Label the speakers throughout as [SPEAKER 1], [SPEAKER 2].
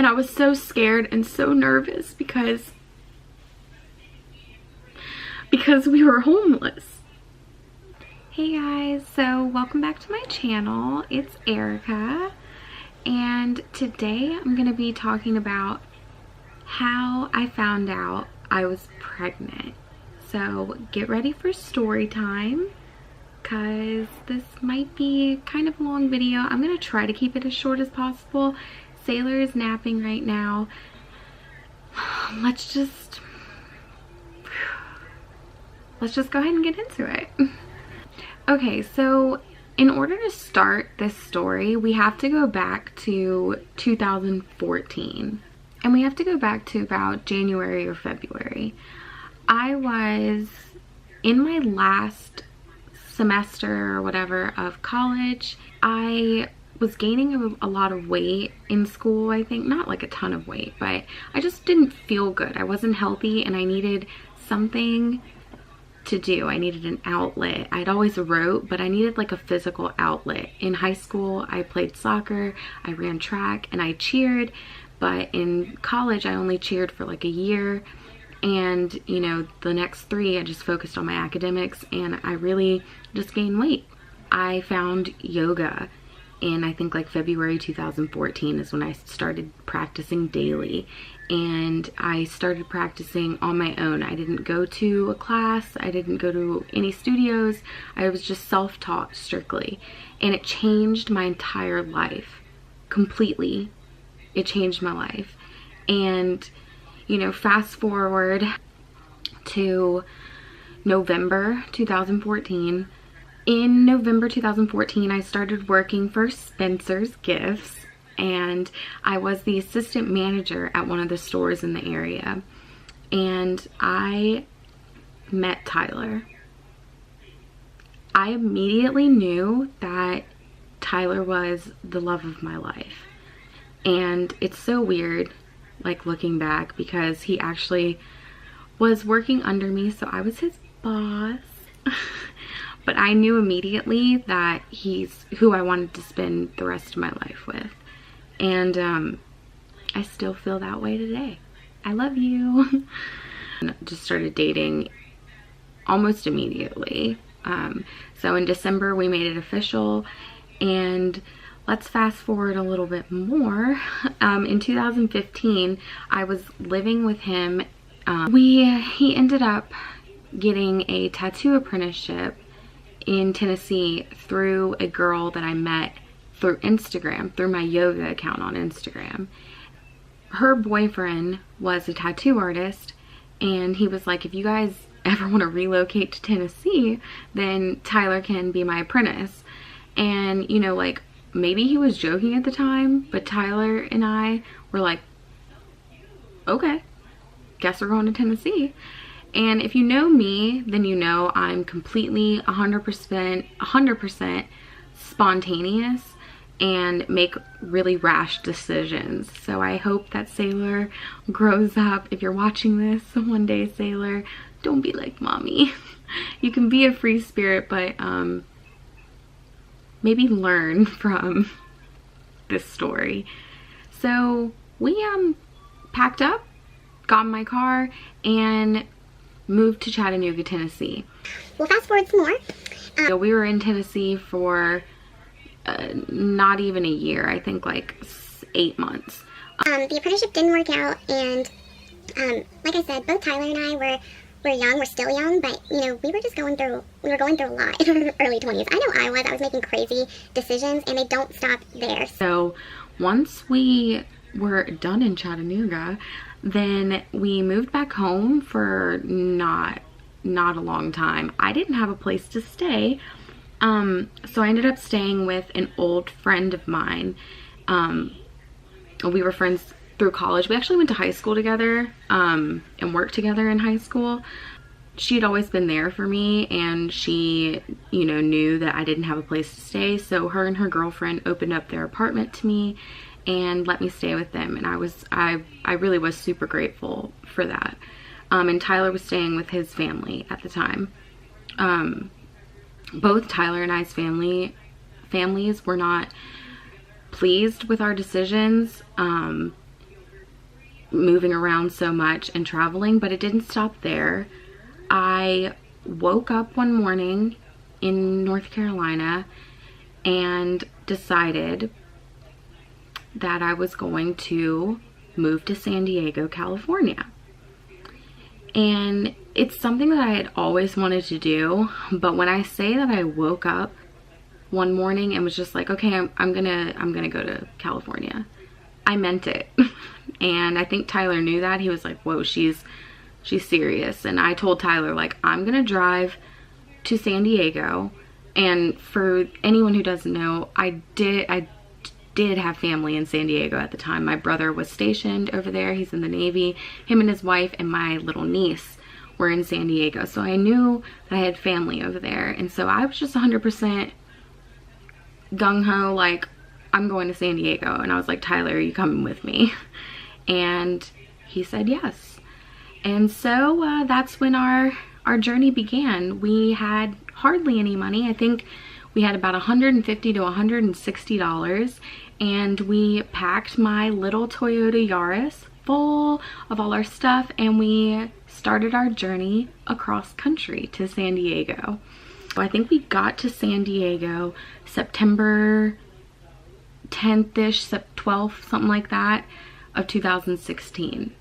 [SPEAKER 1] And I was so scared and so nervous because we were homeless. Hey guys, so welcome back to my channel. It's Erica, and today I'm gonna be talking about how I found out I was pregnant. So get ready for story time, because this might be kind of a long video. I'm gonna try to keep it as short as possible. Saylor is napping right now. Let's just go ahead and get into it. Okay, so in order to start this story, we have to go back to 2014. And we have to go back to about January or February. I was in my last semester or whatever of college. I was gaining a lot of weight in school, I think. Not like a ton of weight, but I just didn't feel good. I wasn't healthy and I needed something to do. I needed an outlet. I'd always wrote, but I needed like a physical outlet. In high school, I played soccer, I ran track, and I cheered. But in college, I only cheered for like a year. And, you know, the next 3, I just focused on my academics, and I really just gained weight. I found yoga in, I think, like February 2014 is when I started practicing daily. And I started practicing on my own. I didn't go to a class. I didn't go to any studios. I was just self-taught strictly. And it changed my entire life completely. It changed my life. And, you know, fast forward to November 2014. In November 2014, I started working for Spencer's Gifts, and I was the assistant manager at one of the stores in the area. And I met Tyler. I immediately knew that Tyler was the love of my life. And it's so weird, like, looking back, because he actually was working under me, so I was his boss. But I knew immediately that he's who I wanted to spend the rest of my life with. And I still feel that way today. I love you. Just started dating almost immediately. So in December, we made it official. And let's fast forward a little bit more. In 2015, I was living with him. He ended up getting a tattoo apprenticeship in Tennessee through a girl that I met through Instagram, through my yoga account on Instagram. Her boyfriend was a tattoo artist, and he was like, if you guys ever want to relocate to Tennessee, then Tyler can be my apprentice. And, you know, like, maybe he was joking at the time, but Tyler and I were like, okay, guess we're going to Tennessee. And if you know me, then you know I'm completely 100% spontaneous and make really rash decisions. So I hope that Saylor grows up. If you're watching this one day, Saylor, don't be like mommy. You can be a free spirit, but maybe learn from this story. So we packed up, got in my car, and moved to Chattanooga, Tennessee.
[SPEAKER 2] We'll fast forward some more.
[SPEAKER 1] So we were in Tennessee for not even a year. I think like 8 months.
[SPEAKER 2] The apprenticeship didn't work out, and like I said, both Tyler and I were young. We're still young, but you know, we were going through a lot in our early 20s. I know I was making crazy decisions, and they don't stop there.
[SPEAKER 1] So once we were done in Chattanooga, then we moved back home for not a long time. I didn't have a place to stay, so I ended up staying with an old friend of mine. We were friends through college. We actually went to high school together, and worked together in high school. She had always been there for me, and she, you know, knew that I didn't have a place to stay, so her and her girlfriend opened up their apartment to me and let me stay with them, and I really was super grateful for that. And Tyler was staying with his family at the time. Both Tyler and I's families were not pleased with our decisions. moving around so much and traveling, but it didn't stop there. I woke up one morning in North Carolina and decided that I was going to move to San Diego, California. And it's something that I had always wanted to do, but when I say that I woke up one morning and was just like, okay, I'm gonna go to California, I meant it. And I think Tyler knew that. He was like, whoa, she's serious. And I told Tyler, like, I'm gonna drive to San Diego. And for anyone who doesn't know, I did have family in San Diego at the time. My brother was stationed over there. He's in the Navy. Him and his wife and my little niece were in San Diego. So I knew that I had family over there. And so I was just 100% gung-ho, like, I'm going to San Diego. And I was like, Tyler, are you coming with me? And he said yes. And so that's when our journey began. We had hardly any money. I think we had about $150 to $160, and we packed my little Toyota Yaris full of all our stuff, and we started our journey across country to San Diego. So I think we got to San Diego September 10th-ish, 12th, something like that, of 2016.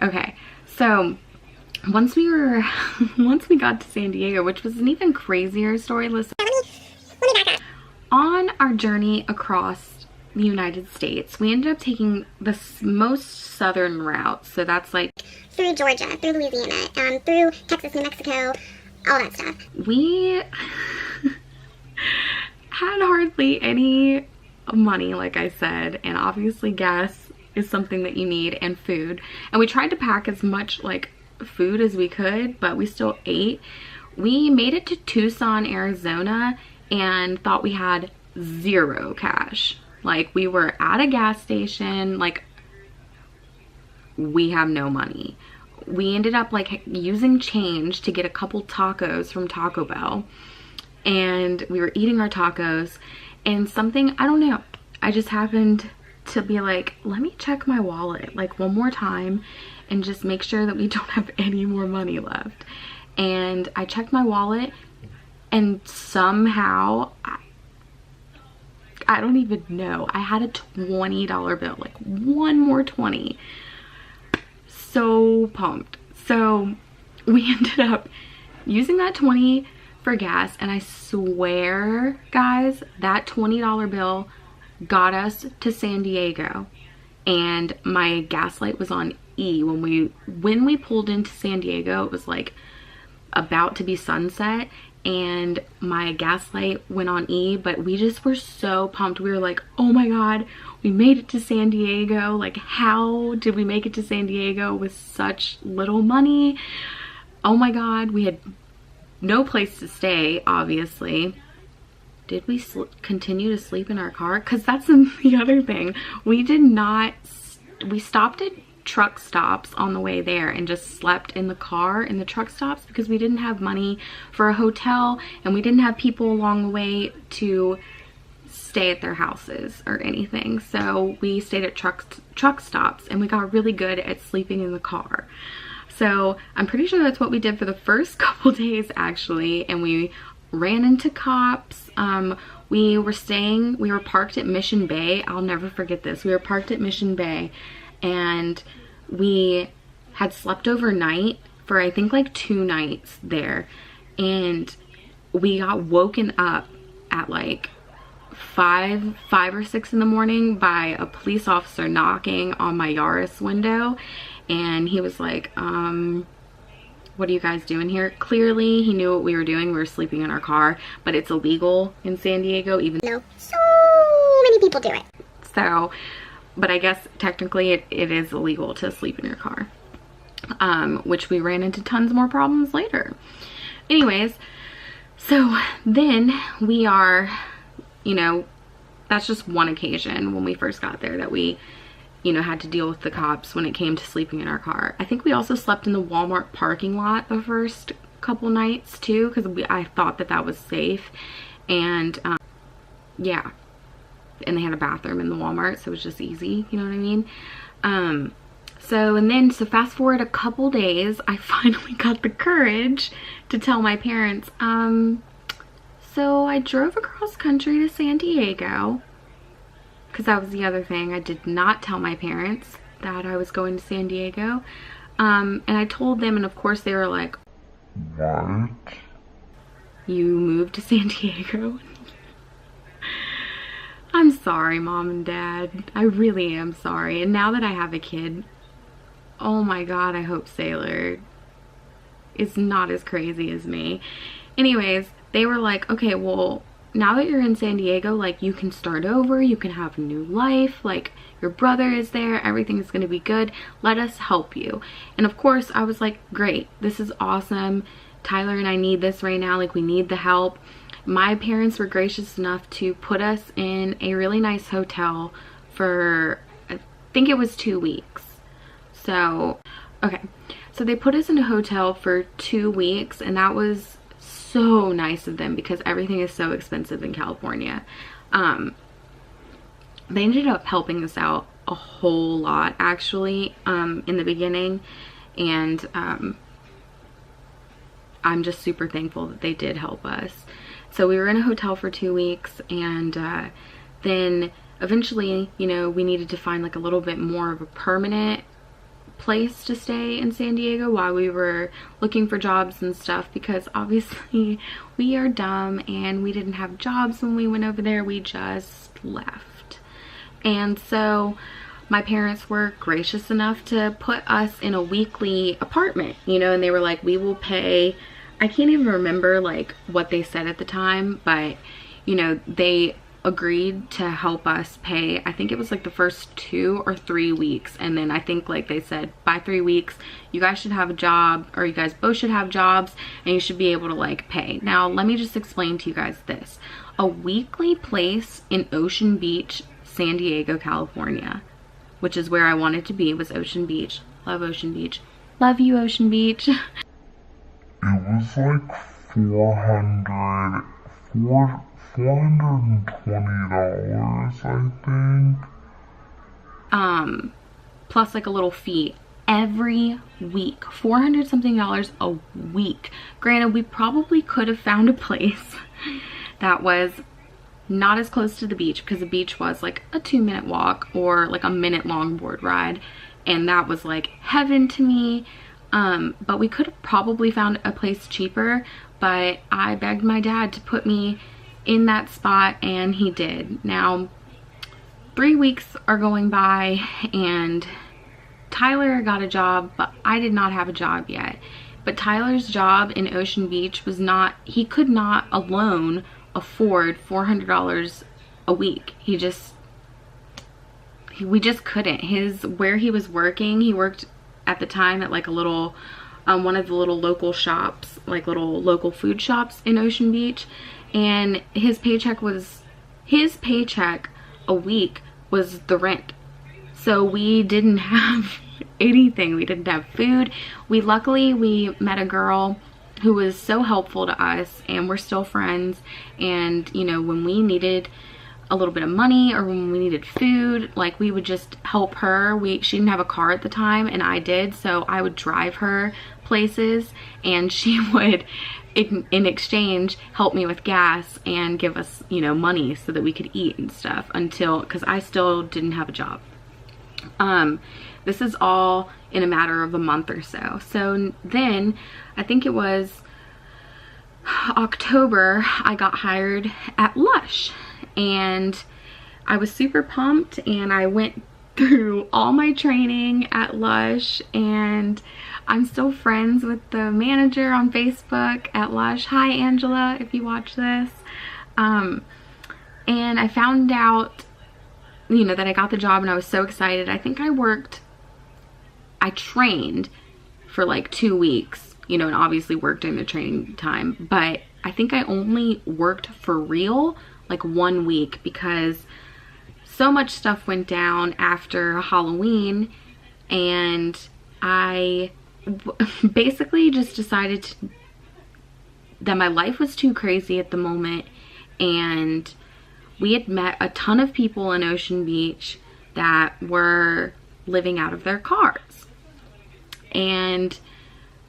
[SPEAKER 1] Okay, so once we got to San Diego, which was an even crazier story, listen. On our journey across the United States, we ended up taking the most southern route. So that's like
[SPEAKER 2] through Georgia, through Louisiana, through Texas, New Mexico, all that stuff.
[SPEAKER 1] We had hardly any money, like I said, and obviously gas is something that you need, and food. And we tried to pack as much like food as we could, but we still ate. We made it to Tucson, Arizona, and thought we had zero cash. Like, we were at a gas station, like, we have no money. We ended up like using change to get a couple tacos from Taco Bell, and we were eating our tacos, and something, I don't know, I just happened to be like, let me check my wallet like one more time and just make sure that we don't have any more money left. And I checked my wallet, and somehow, I don't even know, I had a $20 bill, like one more 20. So pumped. So we ended up using that 20 for gas, and I swear, guys, that $20 bill got us to San Diego, and my gas light was on E. When we pulled into San Diego, it was like about to be sunset, and my gas light went on E, but we just were so pumped. We were like, oh my god, we made it to San Diego. Like, how did we make it to San Diego with such little money? Oh my god, we had no place to stay, obviously. Did we continue to sleep in our car? Because that's the other thing. We stopped at truck stops on the way there and just slept in the car in the truck stops because we didn't have money for a hotel, and we didn't have people along the way to stay at their houses or anything. So we stayed at truck stops, and we got really good at sleeping in the car. So I'm pretty sure that's what we did for the first couple days, actually, and we ran into cops. We were parked at Mission Bay. I'll never forget this. We were parked at Mission Bay, and we had slept overnight for I think like 2 nights there, and we got woken up at like 5 or 6 in the morning by a police officer knocking on my Yaris window, and he was like, what are you guys doing here? Clearly he knew what we were doing. We were sleeping in our car, but it's illegal in San Diego, even though
[SPEAKER 2] so many people do it.
[SPEAKER 1] So, but I guess technically it is illegal to sleep in your car, which we ran into tons more problems later. Anyways, so then we are, you know, that's just one occasion when we first got there that we, you know, had to deal with the cops when it came to sleeping in our car. I think we also slept in the Walmart parking lot the first couple nights too, because I thought that was safe. And yeah, and they had a bathroom in the Walmart, so it was just easy, you know what I mean? So fast forward a couple days, I finally got the courage to tell my parents, so I drove across country to San Diego, because that was the other thing. I did not tell my parents that I was going to San Diego. And I told them, and of course they were like, "What? You moved to San Diego?" I'm sorry, Mom and Dad. I really am sorry. And now that I have a kid, oh my God, I hope Saylor is not as crazy as me. Anyways, they were like, okay, well, now that you're in San Diego, like, you can start over, you can have a new life, like, your brother is there, everything's gonna be good, let us help you. And of course, I was like, great, this is awesome. Tyler and I need this right now, like, we need the help. My parents were gracious enough to put us in a really nice hotel for, I think it was 2 weeks. So, okay. So they put us in a hotel for 2 weeks, and that was so nice of them because everything is so expensive in California. They ended up helping us out a whole lot, actually, in the beginning. And I'm just super thankful that they did help us. So we were in a hotel for 2 weeks, and then eventually, you know, we needed to find like a little bit more of a permanent place to stay in San Diego while we were looking for jobs and stuff, because obviously we are dumb and we didn't have jobs when we went over there. We just left. And so my parents were gracious enough to put us in a weekly apartment, you know, and they were like, we will pay, I can't even remember like what they said at the time, but you know, they agreed to help us pay, I think it was like the first 2 or 3 weeks, and then I think like they said by 3 weeks you guys should have a job, or you guys both should have jobs, and you should be able to like pay. Now let me just explain to you guys this. A weekly place in Ocean Beach, San Diego, California, which is where I wanted to be, was Ocean Beach. Love Ocean Beach. Love you, Ocean Beach. It
[SPEAKER 3] was like $420, I think.
[SPEAKER 1] Plus like a little fee every week. $400 something a week. Granted, we probably could have found a place that was not as close to the beach, because the beach was like a 2-minute walk or like a minute longboard ride, and that was like heaven to me. But we could have probably found a place cheaper, but I begged my dad to put me in that spot, and he did. Now 3 weeks are going by, and Tyler got a job, but I did not have a job yet. But Tyler's job in Ocean Beach was not, he could not alone afford $400 a week. We just couldn't. Where he was working, he worked at the time at like a little, one of the little local shops, like little local food shops in Ocean Beach, and his paycheck a week was the rent. So we didn't have anything. We didn't have food. Luckily we met a girl who was so helpful to us, and we're still friends. And you know, when we needed a little bit of money or when we needed food, like, we would just help her. She didn't have a car at the time, and I did, so I would drive her places, and she would in exchange help me with gas and give us, you know, money so that we could eat and stuff, because I still didn't have a job. This is all in a matter of a month or so. So then I think it was October, I got hired at Lush, and I was super pumped, and I went through all my training at Lush, and I'm still friends with the manager on Facebook at Lush. Hi Angela, if you watch this. And I found out, you know, that I got the job, and I was so excited. I think I trained for like 2 weeks, you know, and obviously worked during the training time, but I think I only worked for real like 1 week, because so much stuff went down after Halloween, and I basically just decided that my life was too crazy at the moment, and we had met a ton of people in Ocean Beach that were living out of their cars. And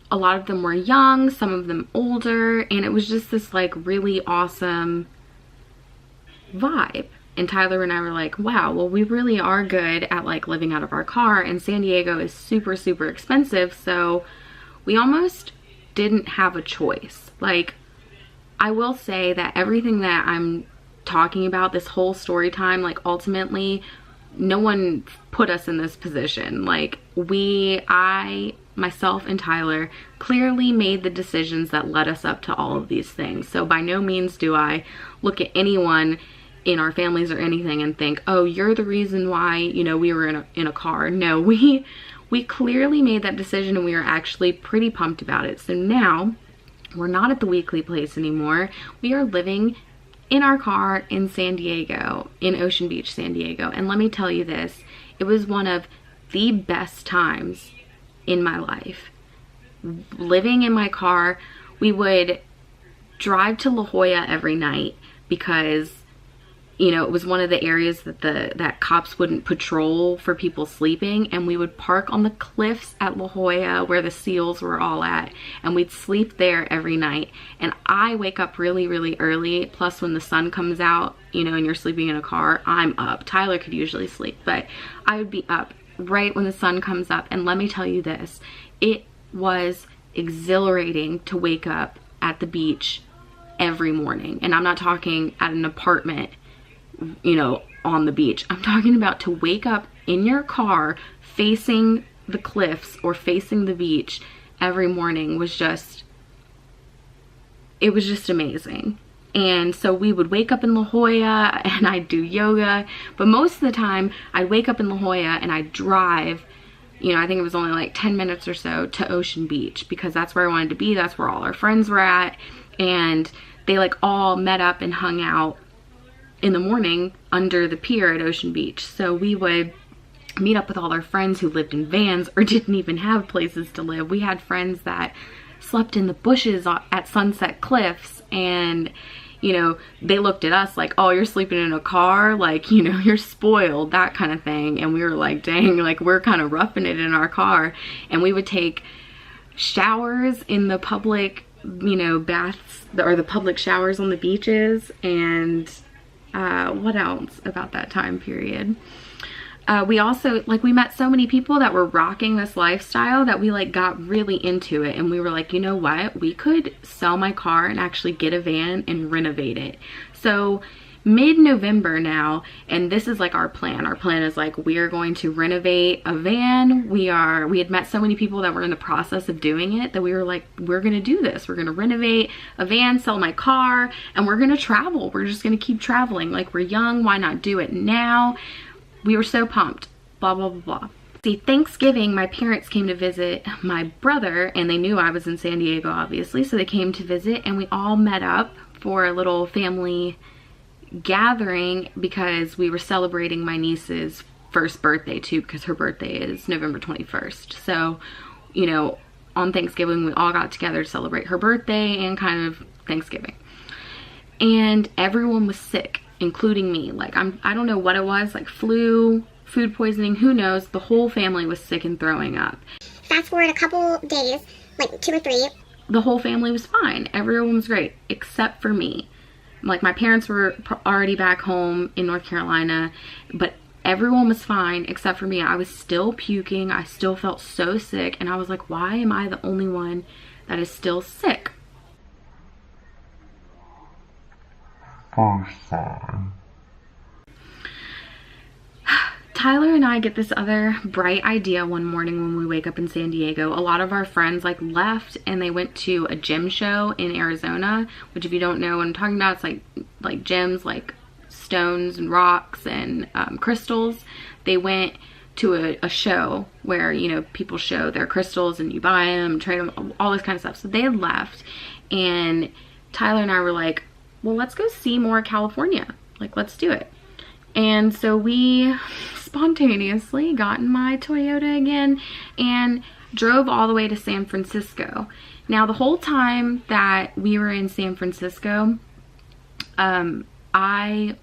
[SPEAKER 1] a lot of them were young, some of them older, and it was just this like really awesome vibe. And Tyler and I were like, wow, well, we really are good at like living out of our car, and San Diego is super, super expensive, so we almost didn't have a choice. Like, I will say that everything that I'm talking about, this whole story time, like ultimately, no one put us in this position. Like myself and Tyler clearly made the decisions that led us up to all of these things. So by no means do I look at anyone in our families or anything and think, oh, you're the reason why, you know, we were in a car. No, we clearly made that decision, and we were actually pretty pumped about it. So now we're not at the weekly place anymore. We are living in our car in San Diego, in Ocean Beach, San Diego. And let me tell you this, it was one of the best times in my life. Living in my car, we would drive to La Jolla every night because, you know, it was one of the areas that that cops wouldn't patrol for people sleeping, and we would park on the cliffs at La Jolla where the seals were all at, and we'd sleep there every night. And I wake up really, really early, plus when the sun comes out, you know, and you're sleeping in a car, I'm up. Tyler could usually sleep, but I would be up right when the sun comes up. And let me tell you this, it was exhilarating to wake up at the beach every morning. And I'm not talking at an apartment, you know, on the beach. I'm talking about to wake up in your car facing the cliffs or facing the beach every morning was just, it was just amazing. And so we would wake up in La Jolla and I'd do yoga, but most of the time I'd wake up in La Jolla and I'd drive, you know, I think it was only like 10 minutes or so to Ocean Beach, because that's where I wanted to be. That's where all our friends were at, and they like all met up and hung out in the morning under the pier at Ocean Beach. So we would meet up with all our friends who lived in vans or didn't even have places to live. We had friends that slept in the bushes at Sunset Cliffs, and you know, they looked at us like, oh, you're sleeping in a car, like, you know, you're spoiled, that kind of thing. And we were like, dang, like we're kind of roughing it in our car. And we would take showers in the public, you know, baths or the public showers on the beaches. And what else about that time period? We also, like, we met so many people that were rocking this lifestyle that we like got really into it, and we were like, you know what, we could sell my car and actually get a van and renovate it. So mid-November now, and this is like our plan. Our plan is like, we are going to renovate a van. We had met so many people that were in the process of doing it that we were like, we're gonna do this. We're gonna renovate a van, sell my car, and we're gonna travel. We're just gonna keep traveling. Like, we're young, why not do it now? We were so pumped, blah, blah, blah, blah. See, Thanksgiving, my parents came to visit my brother, and they knew I was in San Diego, obviously, so they came to visit, and we all met up for a little family gathering because we were celebrating my niece's first birthday too, because her birthday is November 21st. So, you know, on Thanksgiving, we all got together to celebrate her birthday and kind of Thanksgiving. And everyone was sick, including me. Like, I don't know what it was, like flu, food poisoning, who knows. The whole family was sick and throwing up.
[SPEAKER 2] Fast forward a couple days, like 2 or 3.
[SPEAKER 1] The whole family was fine. Everyone was great, except for me. Like, my parents were already back home in North Carolina, but everyone was fine except for me. I was still puking. I still felt so sick, and I was like, why am I the only one that is still sick?
[SPEAKER 3] First time.
[SPEAKER 1] Tyler and I get this other bright idea one morning when we wake up in San Diego. A lot of our friends like left and they went to a gym show in Arizona, which, if you don't know what I'm talking about, it's like gyms, like stones and rocks and crystals. They went to a show where, you know, people show their crystals and you buy them, trade them, all this kind of stuff. So they had left, and Tyler and I were like, well, let's go see more California. Like, let's do it. And so we spontaneously got in my Toyota again and drove all the way to San Francisco. Now, the whole time that we were in San Francisco, I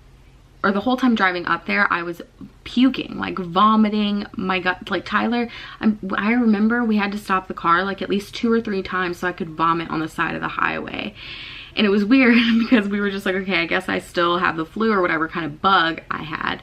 [SPEAKER 1] or the whole time driving up there, I was puking, like vomiting. My gut, like Tyler, I remember we had to stop the car like at least 2 or 3 times so I could vomit on the side of the highway. And it was weird because we were just like, okay, I guess I still have the flu or whatever kind of bug I had.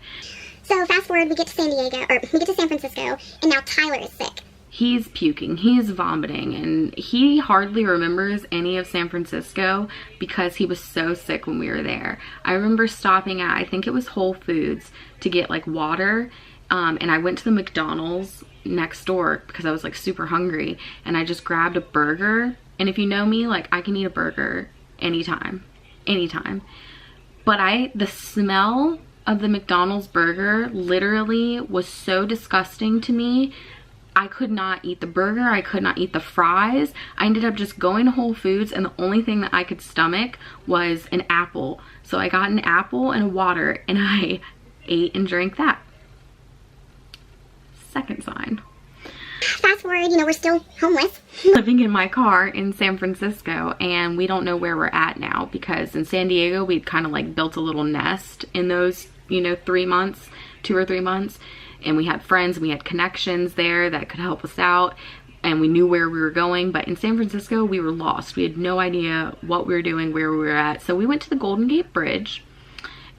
[SPEAKER 2] So fast forward, we get to San Francisco, and now Tyler is sick.
[SPEAKER 1] He's puking, he's vomiting, and he hardly remembers any of San Francisco because he was so sick when we were there. I remember stopping at, I think it was Whole Foods, to get like water, and I went to the McDonald's next door because I was like super hungry, and I just grabbed a burger. And if you know me, like I can eat a burger anytime. But the smell of the McDonald's burger literally was so disgusting to me. I could not eat the burger, I could not eat the fries. I ended up just going to Whole Foods, and the only thing that I could stomach was an apple. So I got an apple and a water, and I ate and drank that. Second sign.
[SPEAKER 2] Fast forward, we're still homeless.
[SPEAKER 1] Living in my car in San Francisco, and we don't know where we're at now because in San Diego we'd kind of like built a little nest in those 3 months, 2 or 3 months, and we had friends and we had connections there that could help us out, and we knew where we were going. But in San Francisco we were lost. We had no idea what we were doing, where we were at. So we went to the Golden Gate Bridge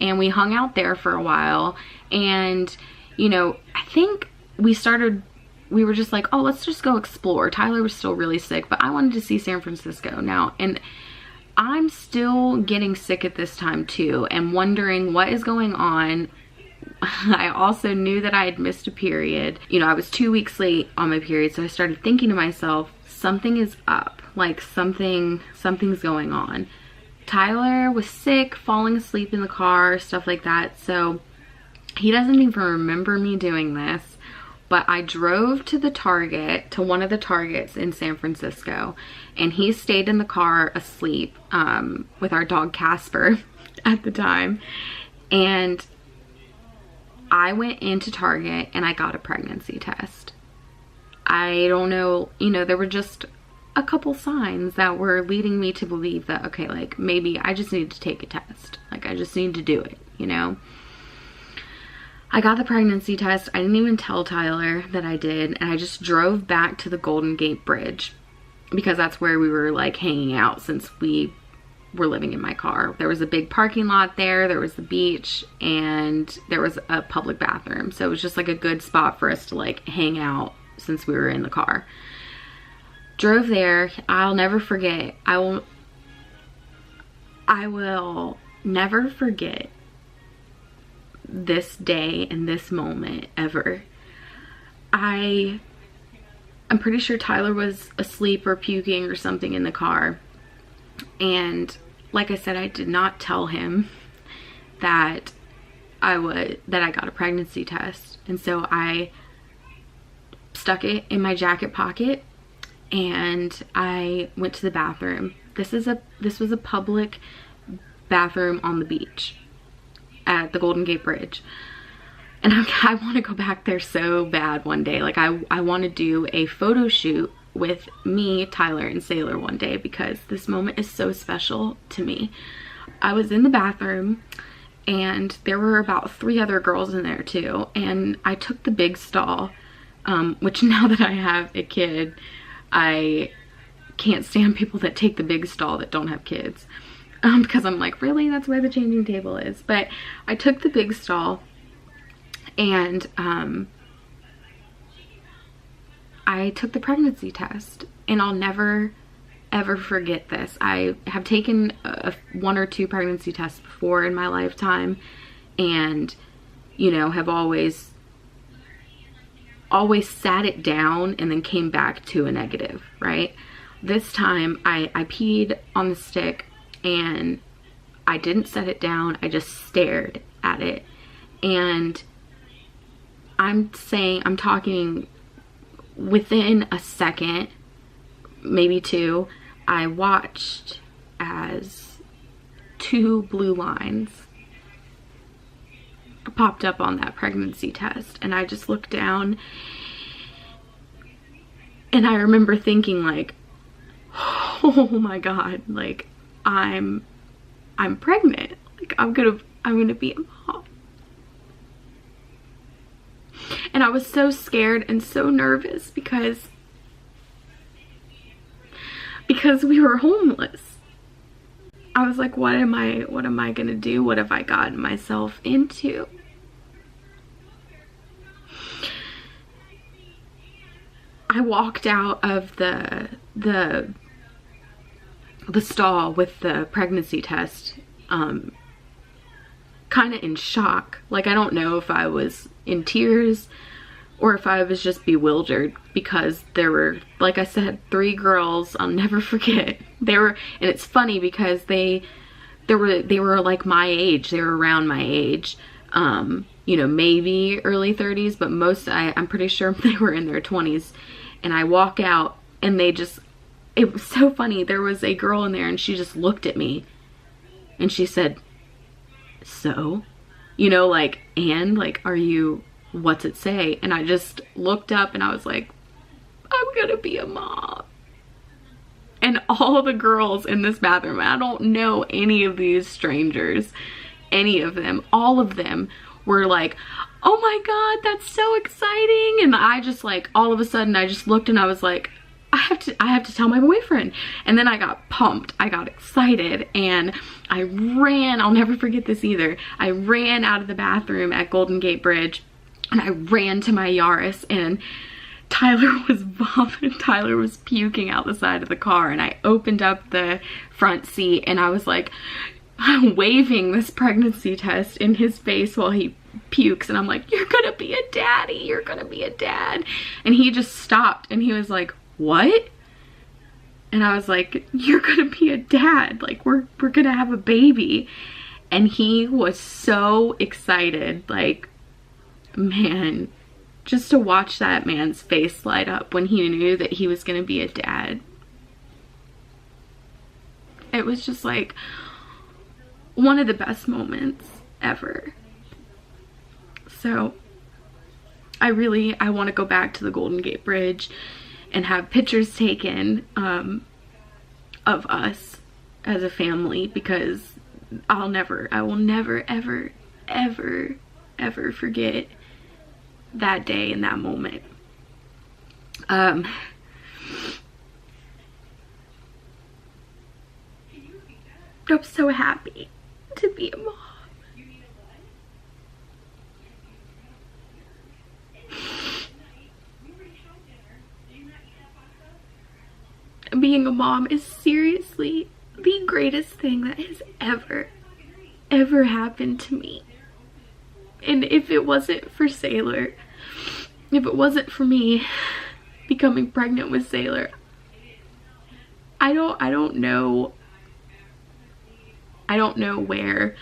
[SPEAKER 1] and we hung out there for a while, and I think we were just like, oh, let's just go explore. Tyler was still really sick, but I wanted to see San Francisco now. And I'm still getting sick at this time too, and wondering what is going on. I also knew that I had missed a period. I was 2 weeks late on my period, so I started thinking to myself, something is up. Like something's going on. Tyler was sick, falling asleep in the car, stuff like that. So he doesn't even remember me doing this. But I drove to one of the Targets in San Francisco, and he stayed in the car asleep with our dog Casper at the time. And I went into Target and I got a pregnancy test. I don't know, there were just a couple signs that were leading me to believe that, okay, like maybe I just need to take a test. Like I just need to do it, I got the pregnancy test. I didn't even tell Tyler that I did, and I just drove back to the Golden Gate Bridge because that's where we were like hanging out since we were living in my car. There was a big parking lot there was the beach, and there was a public bathroom. So it was just like a good spot for us to like hang out since we were in the car. Drove there. I'll never forget. I will never forget this day and this moment ever. I'm pretty sure Tyler was asleep or puking or something in the car, and like I said, I did not tell him that I got a pregnancy test, and so I stuck it in my jacket pocket and I went to the bathroom. This was a public bathroom on the beach at the Golden Gate Bridge, and I want to go back there so bad one day. Like I want to do a photo shoot with me, Tyler, and Saylor one day because this moment is so special to me. I was in the bathroom and there were about 3 other girls in there too, and I took the big stall, which now that I have a kid, I can't stand people that take the big stall that don't have kids. Because I'm like, really? That's where the changing table is. But I took the big stall, and I took the pregnancy test, and I'll never ever forget this. I have taken 1 or 2 pregnancy tests before in my lifetime, and have always sat it down and then came back to a negative, right? This time I peed on the stick, and I didn't set it down. I just stared at it, and I'm talking within a second, maybe 2, I watched as 2 blue lines popped up on that pregnancy test, and I just looked down, and I remember thinking like, oh my god, like I'm pregnant. Like I'm gonna be a mom. And I was so scared and so nervous because we were homeless. I was like, what am I gonna do? What have I gotten myself into? I walked out of the stall with the pregnancy test, kind of in shock. Like, I don't know if I was in tears or if I was just bewildered, because there were, like I said, 3 girls I'll never forget. They were, and it's funny because they were like my age. They were around my age, you know, maybe early 30s, but I'm pretty sure they were in their 20s. And I walk out and it was so funny. There was a girl in there and she just looked at me and she said, so, you know, like, and like, what's it say? And I just looked up and I was like, I'm gonna be a mom. And all the girls in this bathroom, I don't know any of these strangers, any of them, all of them were like, oh my God, that's so exciting. And I just, like, all of a sudden I just looked and I was like, I have to tell my boyfriend. And then I got pumped, I got excited, and I ran, I'll never forget this either. I ran out of the bathroom at Golden Gate Bridge and I ran to my Yaris, and Tyler was vomiting. Tyler was puking out the side of the car, and I opened up the front seat and I was like waving this pregnancy test in his face while he pukes, and I'm like, you're gonna be a daddy, you're gonna be a dad. And he just stopped and he was like, what? And I was like, you're gonna be a dad, like we're gonna have a baby. And he was so excited, like, man, just to watch that man's face light up when he knew that he was gonna be a dad. It was just like one of the best moments ever. So I want to go back to the Golden Gate Bridge and have pictures taken of us as a family, because I will never ever forget that day and that moment. I'm so happy to be a mom. Being a mom is seriously the greatest thing that has ever happened to me. And if it wasn't for Saylor, if it wasn't for me becoming pregnant with Saylor, I don't know where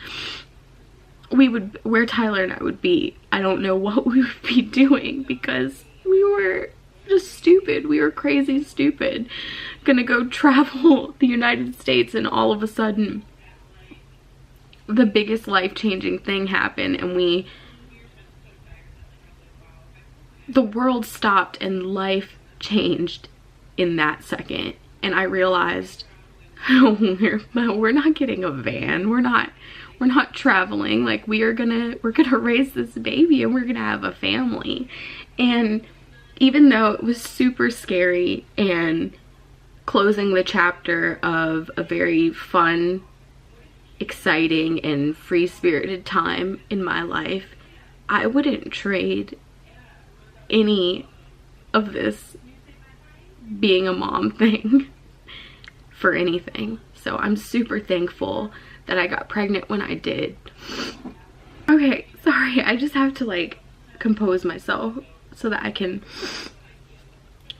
[SPEAKER 1] Tyler and I would be. I don't know what we would be doing, because we were just stupid. We were crazy stupid. Gonna go travel the United States, and all of a sudden the biggest life-changing thing happened, and the world stopped and life changed in that second. And I realized, we're not getting a van, we're not traveling, like we're gonna raise this baby and we're gonna have a family. And even though it was super scary and closing the chapter of a very fun, exciting, and free-spirited time in my life, I wouldn't trade any of this being a mom thing for anything. So I'm super thankful that I got pregnant when I did. Okay, sorry, I just have to like compose myself so that I can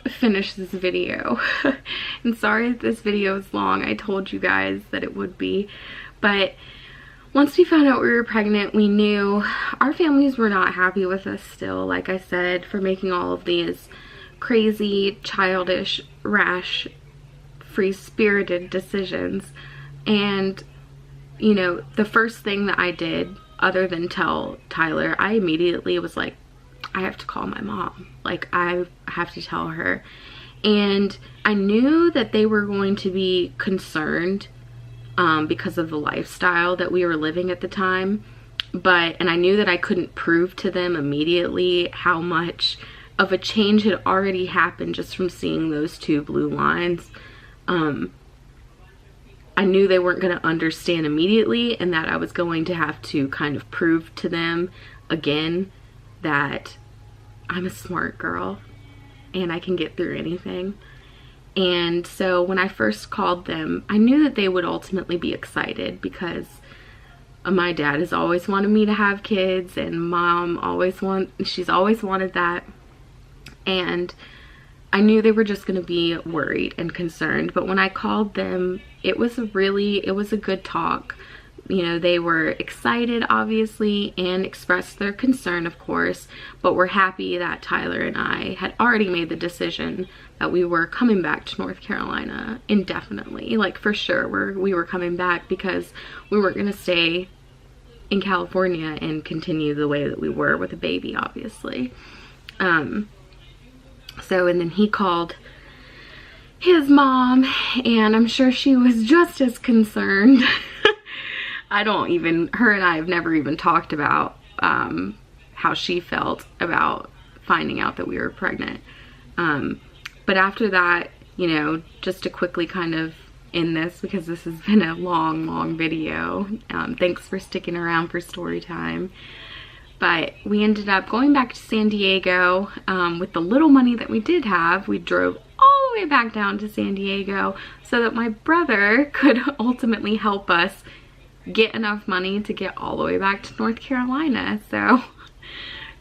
[SPEAKER 1] finish this video. And sorry if this video is long. I told you guys that it would be, but once we found out we were pregnant, we knew our families were not happy with us still, like I said, for making all of these crazy, childish, rash, free-spirited decisions. And you know, the first thing that I did, other than tell Tyler, I immediately was like, I have to call my mom. Like, I have to tell her. And I knew that they were going to be concerned because of the lifestyle that we were living at the time. and I knew that I couldn't prove to them immediately how much of a change had already happened just from seeing those 2 blue lines. I knew they weren't going to understand immediately, and that I was going to have to kind of prove to them again that I'm a smart girl and I can get through anything. And so when I first called them, I knew that they would ultimately be excited, because my dad has always wanted me to have kids, and mom she's always wanted that. And I knew they were just going to be worried and concerned. But when I called them, it was a good talk. You know, they were excited, obviously, and expressed their concern, of course, but were happy that Tyler and I had already made the decision that we were coming back to North Carolina indefinitely. Like, for sure, we were coming back, because we weren't going to stay in California and continue the way that we were with a baby, obviously. So, and then he called his mom, and I'm sure she was just as concerned. Her and I have never even talked about how she felt about finding out that we were pregnant. But after that, you know, just to quickly kind of end this, because this has been a long video. Thanks for sticking around for story time. But we ended up going back to San Diego with the little money that we did have. We drove all the way back down to San Diego so that my brother could ultimately help us get enough money to get all the way back to North Carolina. So,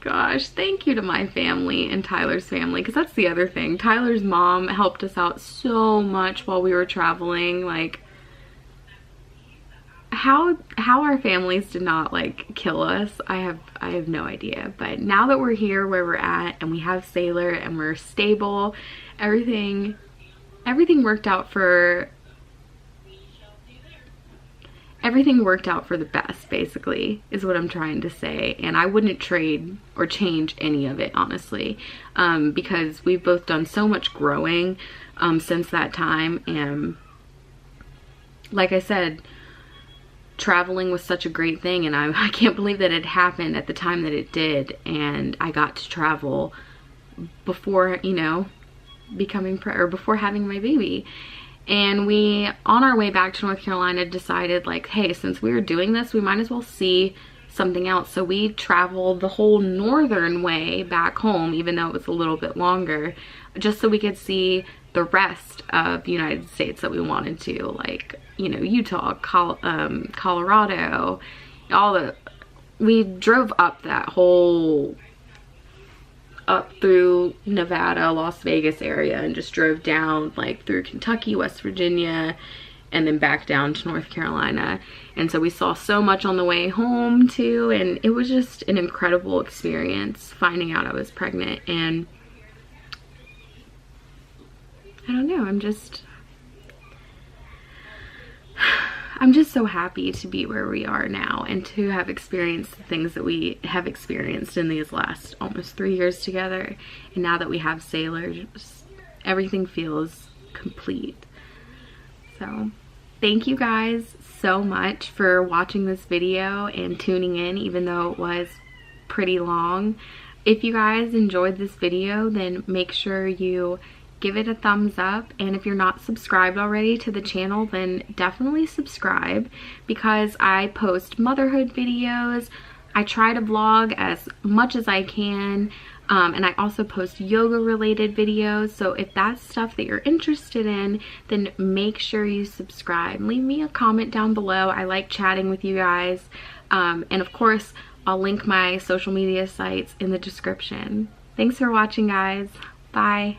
[SPEAKER 1] gosh, thank you to my family and Tyler's family, because that's the other thing. Tyler's mom helped us out so much while we were traveling. Like, how our families did not like kill us, I have no idea. But now that we're here where we're at, and we have Saylor, and we're stable, everything worked out for the best, basically, is what I'm trying to say. And I wouldn't trade or change any of it, honestly, because we've both done so much growing since that time. And like I said, traveling was such a great thing, and I can't believe that it happened at the time that it did, and I got to travel before, you know, before having my baby. And we, on our way back to North Carolina, decided, like, hey, since we were doing this, we might as well see something else. So we traveled the whole northern way back home, even though it was a little bit longer, just so we could see the rest of the United States that we wanted to, like, you know, Utah, Colorado, we drove up that whole, up through Nevada, Las Vegas area, and just drove down like through Kentucky, West Virginia, and then back down to North Carolina. And so we saw so much on the way home too, and it was just an incredible experience finding out I was pregnant. And I don't know, I'm just so happy to be where we are now, and to have experienced the things that we have experienced in these last almost 3 years together. And now that we have Saylor, everything feels complete. So thank you guys so much for watching this video and tuning in, even though it was pretty long. If you guys enjoyed this video, then make sure you give it a thumbs up, and if you're not subscribed already to the channel, then definitely subscribe, because I post motherhood videos. I try to vlog as much as I can, and I also post yoga related videos. So if that's stuff that you're interested in, then make sure you subscribe. Leave me a comment down below. I like chatting with you guys, and of course I'll link my social media sites in the description. Thanks for watching, guys. Bye.